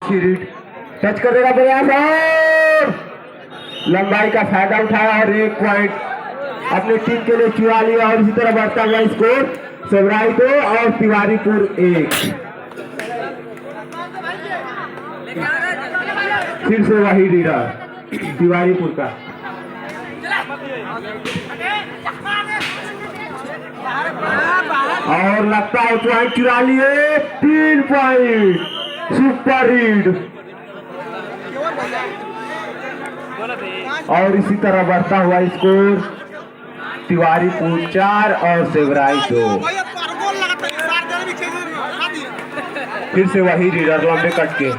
अच्छी read, touch करने का प्रयास और लंबाई का फायदा उठाया और 1 पॉइंट अपनी टीम के लिए चुरा लिया। और इसी तरह बढ़ता हुआ स्कोर सेवराई 2 और तिवारीपुर 1। फिर से वही रीडर तिवारीपुर का। और लगता है पॉइंट चुरा लिए, 3 पॉइंट, सुपर रीड। और इसी तरह बढ़ता हुआ स्कोर तिवारीपुर 4 और सेवराई 2। फिर से वही रीडर लंबे कट के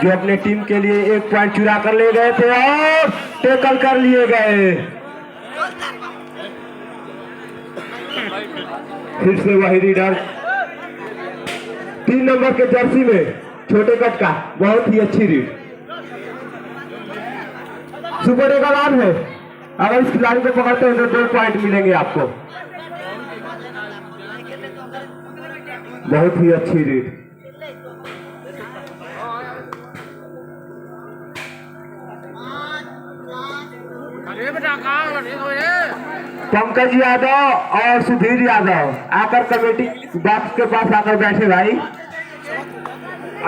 जो अपने टीम के लिए 1 पॉइंट चुरा कर ले गए थे और टैकल कर लिए गए। फिर से वही रीडर 3 नंबर के जर्सी में छोटे कट का बहुत ही अच्छी रीड। सुपर का लाभ है, अगर इस खिलाड़ी को पकड़ते हैं तो 2 पॉइंट मिलेंगे आपको। बहुत ही अच्छी रीड। पंकज यादव और सुधीर यादव आकर कमेटी बॉक्स के पास आकर बैठे भाई।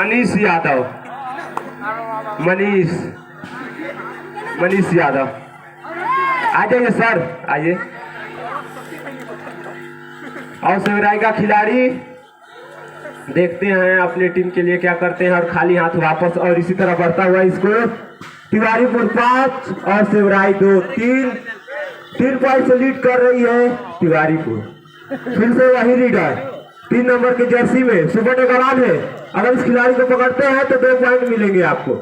अनीश यादव, मनीष यादव आ जाइए सर, आइए। और सेवराई का खिलाड़ी देखते हैं अपने टीम के लिए क्या करते हैं और खाली हाथ वापस। और इसी तरह बढ़ता हुआ स्कोर तिवारीपुर 5 और सेवराई 2। 3 पॉइंट से लीड कर रही है तिवारीपुर। फिर से वही रीडर 3 नंबर के जर्सी में सुपर का लाभ है, अगर इस खिलाड़ी को पकड़ते हैं तो 2 पॉइंट मिलेंगे आपको।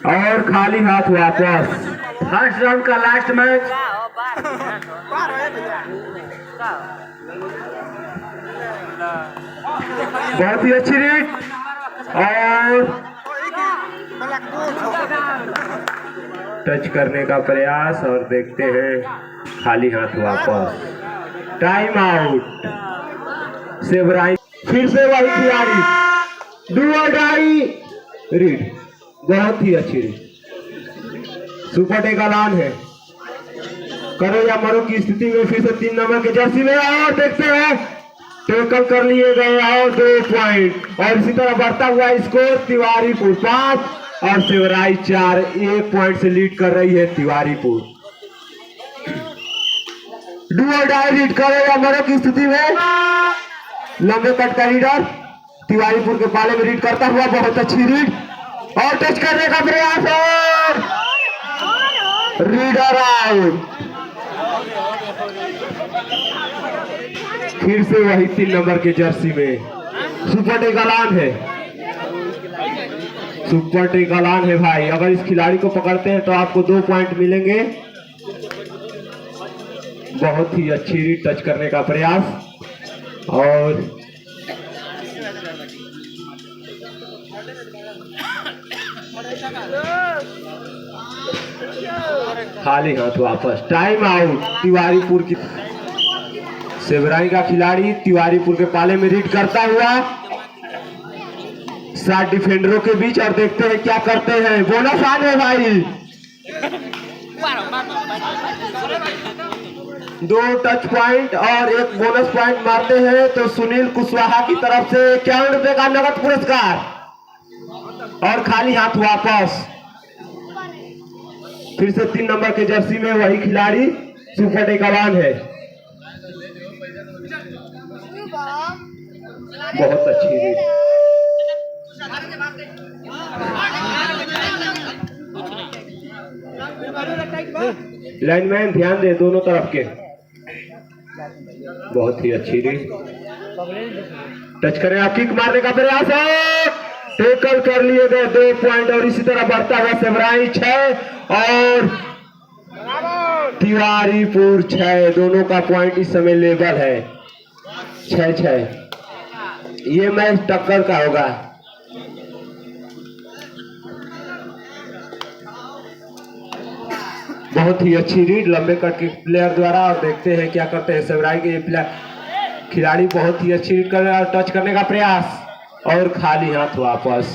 और खाली हाथ वापस। फर्स्ट राउंड का लास्ट मैच। बहुत ही अच्छी रीड और टच करने का प्रयास और देखते हैं खाली हाथ वापस। Time out Sevrai. फिर से वही खिलाड़ी डू और डाई रीड, बहुत ही अच्छी रीड। सुपर टेक एलान है, करो या मरो की स्थिति में फिर से 3 नंबर के जर्सी में और देखते हैं टैकल कर लिए गए और 2 पॉइंट। और इसी तरह बढ़ता हुआ स्कोर तिवारीपुर 5 और सेवराई 4। 1 पॉइंट से लीड कर रही है तिवारीपुर। डू और डाई रीड, करो या मरो की स्थिति में लंबे कट का रीडर तिवारीपुर के पाले में रीड करता हुआ, बहुत अच्छी रीड और टच करने का प्रयास और रीडर आउट। फिर से वही 3 नंबर के जर्सी में सुपर टेक एलान है, सुपर टेक एलान है भाई। अगर इस खिलाड़ी को पकड़ते हैं तो आपको 2 पॉइंट मिलेंगे। बहुत ही अच्छी रीड, टच करने का प्रयास और खाली हाथ वापस। टाइम आउट तिवारीपुर की। सेवराई का खिलाड़ी तिवारीपुर के पाले में रीड करता हुआ 7 डिफेंडरों के बीच और देखते हैं क्या करते हैं। बोनस आने है भाई, 2 टच पॉइंट और 1 बोनस पॉइंट मारते हैं तो सुनील कुशवाहा की तरफ से 51 रुपए का नगद पुरस्कार और खाली हाथ वापस। फिर से 3 नंबर के जर्सी में वही खिलाड़ी सुपर टेक एलान है, बहुत अच्छी रीड। लाइनमैन ध्यान दे दोनों तरफ के, बहुत ही अच्छी रीड। टच करें, आप किक मारने का प्रयास है, टैकल कर लिए गए 2 पॉइंट। और इसी तरह बढ़ता हुआ सेवराई 6 और तिवारीपुर 6। दोनों का पॉइंट इस समय लेवल है 6-6। ये मैच टक्कर का होगा। बहुत ही अच्छी रीड लंबे कट के प्लेयर द्वारा। और देखते हैं क्या करते हैं सेवराई के ये खिलाड़ी। बहुत ही अच्छी रीड कर रहे हैं और टच करने का प्रयास और खाली हाथ वापस।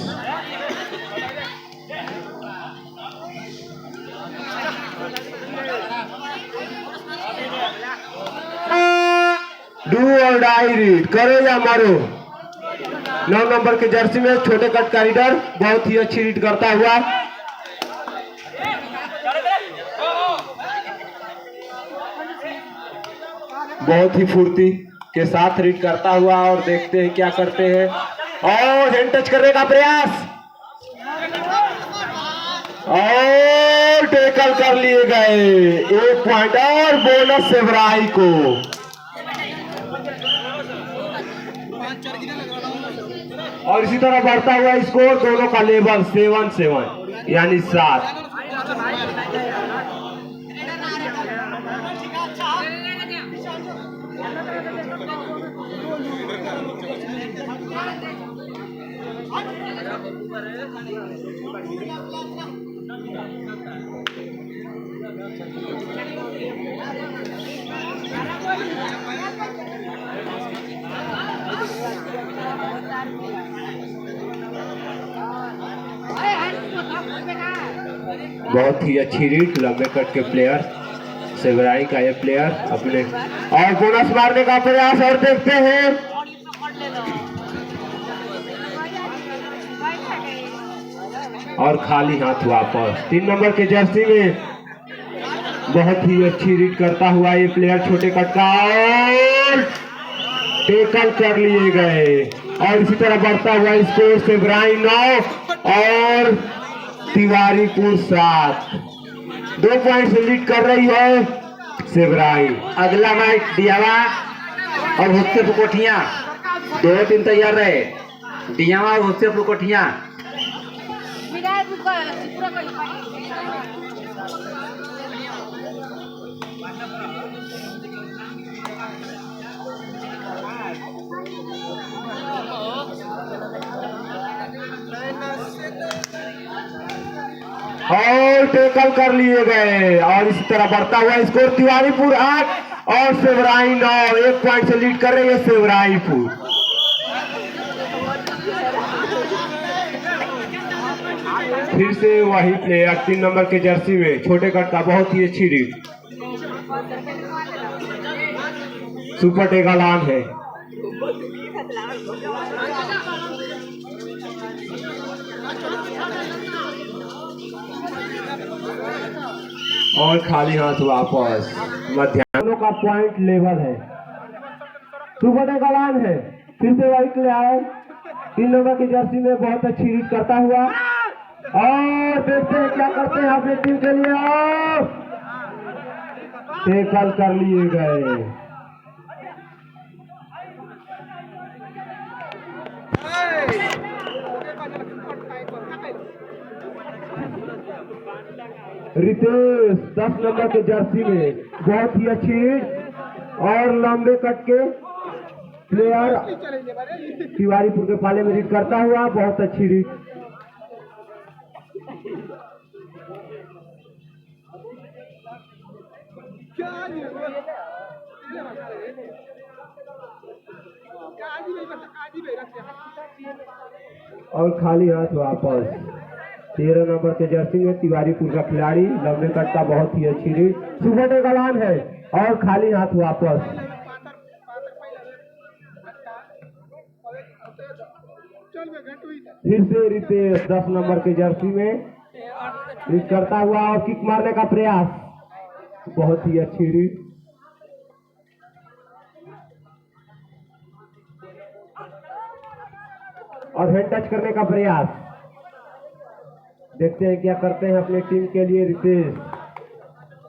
डू और डाई रीड, करो या मरो। 9 नंबर के जर्सी में छोटे कट का रीडर बहुत ही अच्छी रीड करता हुआ। बहुत ही फुर्ती के साथ रीड करता हुआ। और देखते हैं क्या करते हैं और हैंड टच करने का प्रयास और टैकल कर लिए गए। 1 पॉइंट और बोनस सेवराई को। और इसी तरह बढ़ता हुआ स्कोर दोनों का लेवल 7-7 यानी 7। बहुत ही अच्छी रीड लंबे कट के प्लेयर सेवराई का ये प्लेयर अपने और बोनस मारने का प्रयास। और देखते हैं और खाली हाथ वापस। 3 नंबर के जर्सी में बहुत ही अच्छी रीड करता हुआ ये प्लेयर छोटे कट का और टैकल कर लिए गए। और इसी तरह बढ़ता हुआ स्कोर सेवराई 9 और तिवारीपुर 7। 2 पॉइंट से लीड कर रही है सेवराई। अगला मैच डियावा और हुस्सेपुर कोठिया, 2 टीम तैयार रहे। डियावा और हुस्सेपुर कोठिया। और टैकल कर लिए गए। और इसी तरह बढ़ता हुआ स्कोर तिवारीपुर 8 और सेवराई 9। 1 पॉइंट से लीड कर रही है सेवराईपुर। फिर से वही प्लेयर 3 नंबर के जर्सी में छोटे कट का बहुत ही अच्छी रीड। सुपर टेगालान है। और खाली हाथ वापस। मध्याह्नों का पॉइंट लेवल है। सुपर टेगालान है। फिर से वही प्लेयर 3 नंबर की जर्सी में बहुत अच्छी रीड करता हुआ। और देखते हैं क्या करते हैं अपनी टीम के लिए। और टैकल कर लिए गए। रितेश 10 नंबर के जर्सी में बहुत ही अच्छी और लंबे कट के प्लेयर तिवारीपुर के पाले में रीड करता हुआ। बहुत अच्छी रीड। और खाली हाथ वापस। 13 नंबर के जर्सी में तिवारीपुर का खिलाड़ी लंबे कट का बहुत ही अच्छी रीड। सुपर टेगालान है और खाली हाथ वापस। फिर से रितेश 10 नंबर के जर्सी में रीड करता हुआ और किक मारने का प्रयास। बहुत ही अच्छी रीड। और हेड टच करने का प्रयास। देखते हैं क्या करते हैं अपनी टीम के लिए रितेश।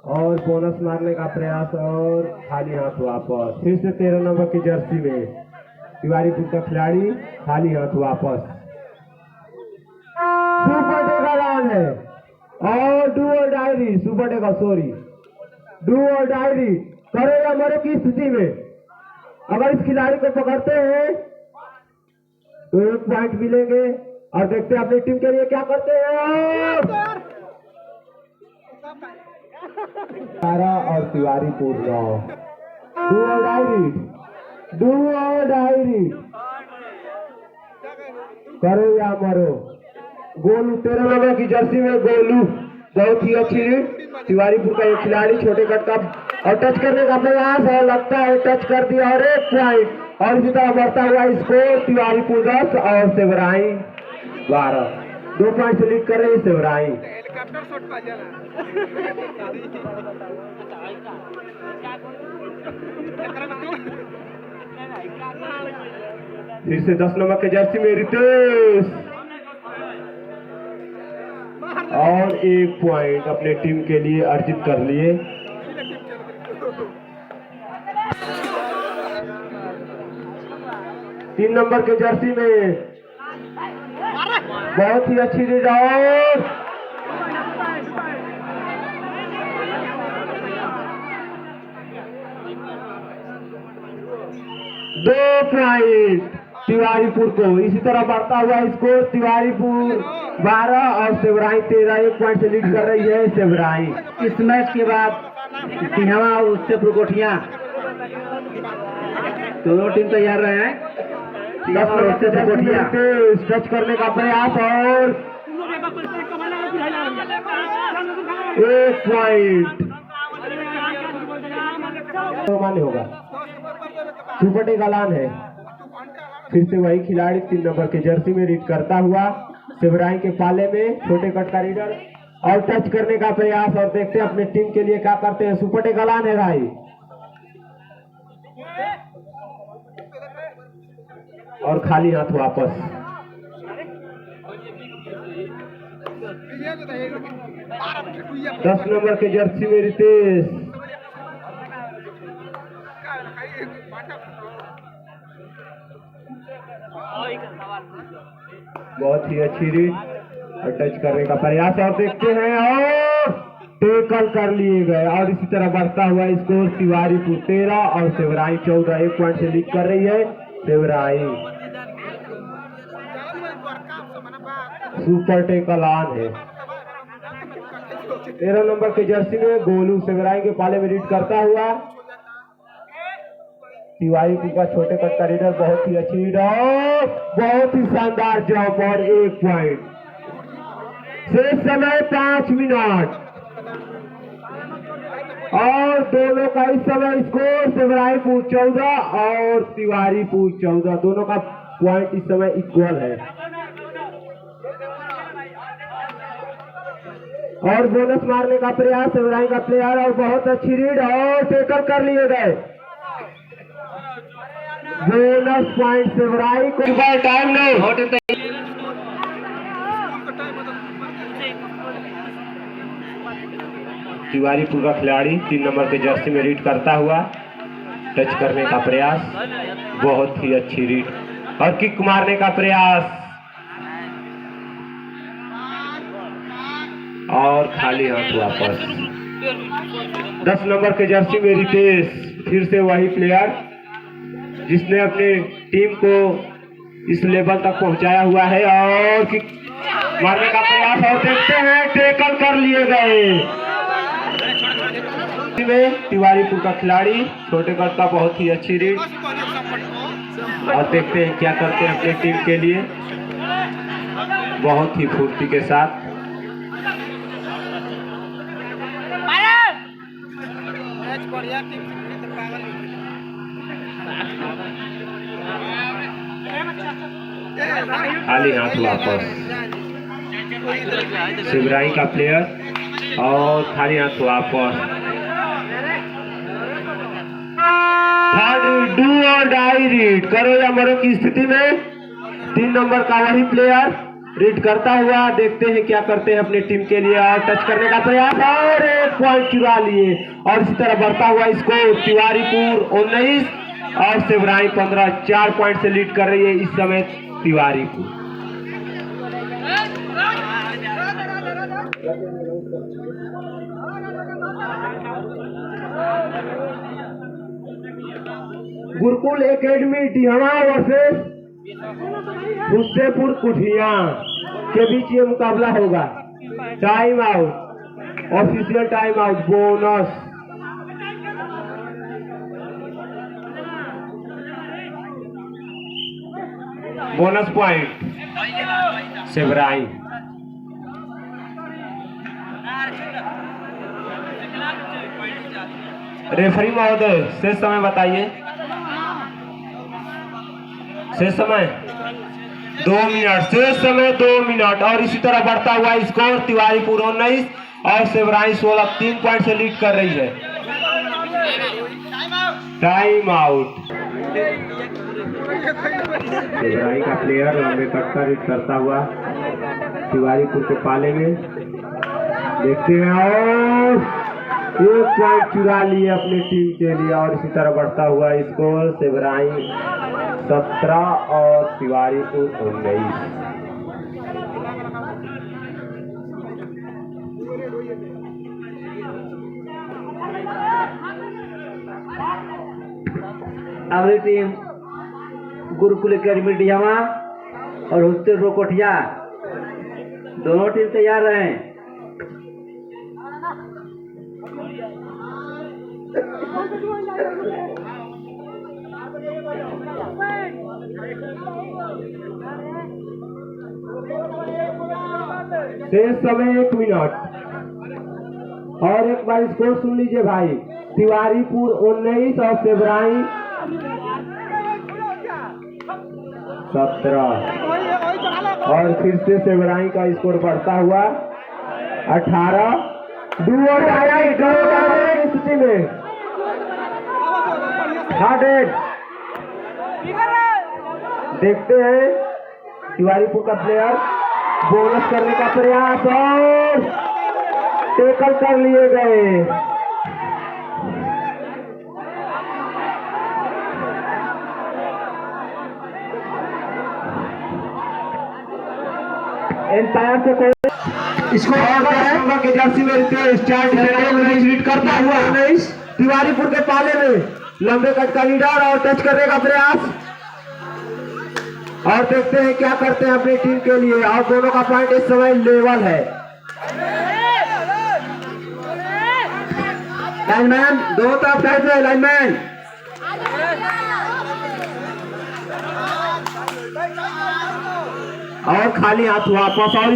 और बोनस मारने का प्रयास और खाली हाथ वापस। फिर से 13 नंबर की जर्सी में तिवारीपुर का खिलाड़ी खाली हाथ वापस। सुपर टेगालान है और डू और diary. Super Tega sorry do और डायरी, करो या मरो की स्थिति में अगर इस खिलाड़ी को पकड़ते हैं तो 1 पॉइंट मिलेंगे। और देखते हैं अपनी टीम के लिए क्या करते हैं। 12 और तिवारीपुर 9। डू और डायरी करो या मरो। गोलू 13 नंबर की जर्सी में गोलू बहुत ही अच्छी रीड। तिवारीपुर का एक खिलाड़ी छोटे कट का और टच करने का प्रयास और लगता है टच कर दिया और 1 पॉइंट। और इसी तरह बढ़ता हुआ स्कोर तिवारीपुर 10 और सेवराई 12। 2 पॉइंट से लीड कर रही है सेवराई। फिर से 10 नंबर के जर्सी में रितेश और 1 पॉइंट अपने टीम के लिए अर्जित कर लिए। तीन नंबर के जर्सी में बहुत ही अच्छी रीड और 2 पॉइंट तिवारीपुर को। इसी तरह बढ़ता हुआ स्कोर तिवारीपुर 12 और सेवराई 13। 1 पॉइंट से लीड कर रही है सेवराई। इस मैच के बाद टिहावा और उससे पुरकोठिया दोनों टीम तैयार रहे हैं। टच करने का प्रयास और 1 पॉइंट मान्य होगा। सुपर गलान है। फिर से वही खिलाड़ी 3 नंबर के जर्सी में रीड करता हुआ सेवराई के पाले में छोटे कट का रीडर और टच करने का प्रयास और देखते हैं अपने टीम के लिए क्या करते हैं। सुपर गलान है भाई और खाली हाथ वापस। दस नंबर के जर्सी में रितेश बहुत ही अच्छी रीड और टच करने का प्रयास और देखते हैं और टेकल कर लिए गए। और इसी तरह बढ़ता हुआ स्कोर तिवारीपुर 13 और सेवराई 14। 1 पॉइंट से लीड कर रही है सेवराई। सुपर टेकल ऑन है। 13 नंबर के जर्सी में गोलू सेवराई के पाले में रीड करता हुआ तिवारीपुर का छोटे कट का रीडर बहुत ही अच्छी रीड और बहुत ही शानदार जॉब और 1 पॉइंट। शेष समय 5 मिनट और दोनों का इस समय स्कोर सेवराईपुर 14 और तिवारीपुर 14। दोनों का पॉइंट इस समय इक्वल है और बोनस मारने का प्रयास सेवराई का प्लेयर और बहुत अच्छी रीड और टेकल कर लिए गए। बोनस पॉइंट सेवराई को। टाइम नहीं। तिवारीपुर का खिलाड़ी 3 नंबर के जर्सी में रीड करता हुआ टच करने का प्रयास, बहुत ही अच्छी रीड और किक मारने का प्रयास और खाली हाथ वापस। 10 नंबर के जर्सी में रितेश फिर से वही प्लेयर जिसने अपनी टीम को इस लेवल तक पहुंचाया हुआ है और किक मारने का प्रयास और देखते हैं टेकल कर लिए गए। तिवारीपुर का खिलाड़ी छोटे कट का बहुत ही अच्छी रीड और देखते हैं क्या करते हैं अपनी टीम के लिए बहुत ही फुर्ती के साथ। खाली हाथ वापस सेवराई का प्लेयर और खाली हाथ वापस। डू और डाई रीड करो या मरो की स्थिति में 3 नंबर का वही प्लेयर रीड करता हुआ देखते हैं क्या करते हैं अपनी टीम के लिए और टच करने का प्रयास और 1 पॉइंट चुरा लिए और इसी तरह बढ़ता हुआ स्कोर तिवारीपुर 19 और सेवराई 15। 4 पॉइंट से लीड कर रही है इस समय तिवारीपुर। गुरुकुल एकेडमी टिहावा वर्सेस हुस्सेपुर कुठिया के बीच ये मुकाबला होगा। Time out. Official time out, bonus. Bonus point Sevrai. Referee महोदय शेष समय बताइए। शेष समय 2 मिनट, शेष समय 2 मिनट। और इसी तरह बढ़ता हुआ स्कोर तिवारीपुर 19 और सेवराई 16 3 पॉइंट से लीड कर रही है। Time out. सेवराई का प्लेयर लंबे कट का हिट करता हुआ तिवारीपुर के पाले में, देखते हैं और 1 पॉइंट चुरा लिए अपनी टीम के लिए। और इसी तरह बढ़ता हुआ स्कोर सेवराई 17 और तिवारीपुर 19। अगली टीम गुरुकुल अकेडमी डियावा और हॉस्टल रोकोठिया, दोनों टीम तैयार रहें। शेष समय 1 मिनट। और एक बार स्कोर सुन लीजिए भाई, तिवारीपुर 19 और सेवराई 17। और फिर से सेवराई का स्कोर बढ़ता हुआ 18। डू और डाई की स्थिति में हार्डेड। देखते हैं तिवारीपुर का प्लेयर बोनस करने का प्रयास और टेकल कर लिए गए। एम्पायर से कोई स्कोर के जर्सी में स्टार्ट करता हुआ तिवारीपुर के पाले में लंबे कट का लीडर और टच करने का प्रयास। और देखते हैं क्या करते हैं अपनी टीम के लिए। और दोनों का पॉइंट इस समय लेवल है। लाइनमैन दोनों तरफ साइड में, लाइनमैन और खाली हाथ वापस। और